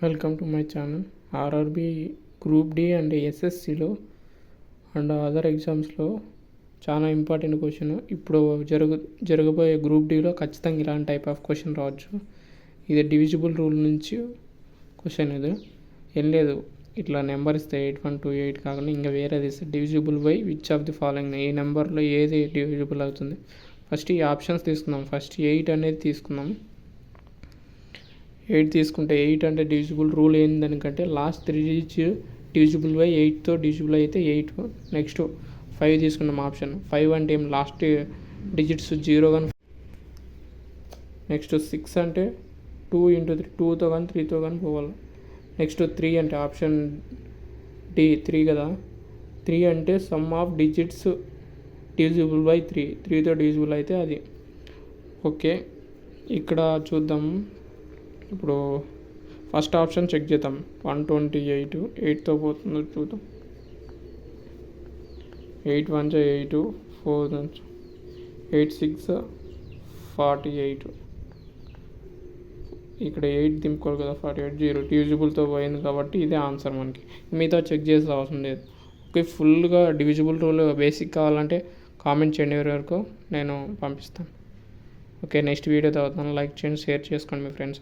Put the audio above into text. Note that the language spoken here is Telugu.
Welcome to my channel. RRB group D and ఎస్ఎస్సిలో అండ్ అదర్ ఎగ్జామ్స్లో చాలా ఇంపార్టెంట్ క్వశ్చన్. ఇప్పుడు జరగబోయే గ్రూప్ డిలో ఖచ్చితంగా ఇలాంటి టైప్ ఆఫ్ క్వశ్చన్ రావచ్చు. ఇది డివిజిబుల్ రూల్ నుంచి క్వశ్చన్. ఇది ఏం లేదు, ఇట్లా నెంబర్ ఇస్తే 8128 కాకుండా ఇంకా వేరేది ఇస్తే divisible by which of the following, ఈ నెంబర్లో ఏది డివిజిబుల్ అవుతుంది. ఫస్ట్ ఈ ఆప్షన్స్ తీసుకుందాం. ఫస్ట్ 8 అనేది తీసుకుందాం. 8 తీసుకుంటే 8 అంటే డివిజిబుల్ రూల్ ఏందనికంటే లాస్ట్ 3 డిజిట్స్ డివిజిబుల్ బై 8తో డివిజిబుల్ అయితే 8. నెక్స్ట్ 5 తీసుకున్నాం ఆప్షన్. 5 అంటే ఏం, లాస్ట్ డిజిట్స్ 0 కానీ. నెక్స్ట్ 6 అంటే 2 × 3, 2తో కానీ 3తో కానీ పోవాలి. నెక్స్ట్ 3 అంటే ఆప్షన్ డి 3 కదా. 3 అంటే sum of digits divisible by 3, 3తో డివిజిబుల్ అయితే అది. ఓకే, ఇక్కడ చూద్దాం. ఇప్పుడు ఫస్ట్ ఆప్షన్ చెక్ చేద్దాం. 128 8తో పోతుందో చూద్దాం. 8 1 8, 4 8 6 48. ఇక్కడ 8 దింపుకోవాలి కదా, 48 0 డివిజిబుల్తో పోయింది కాబట్టి ఇదే ఆన్సర్. మనకి మీతో చెక్ చేసే అవసరం లేదు. ఓకే, ఫుల్గా డివిజిబుల్ రూల్ బేసిక్ కావాలంటే కామెంట్ చేయండి, ఎవరి వరకు నేను పంపిస్తాను. ఓకే, నెక్స్ట్ వీడియో తర్వాత లైక్ చేయండి, షేర్ చేసుకోండి మీ ఫ్రెండ్స్.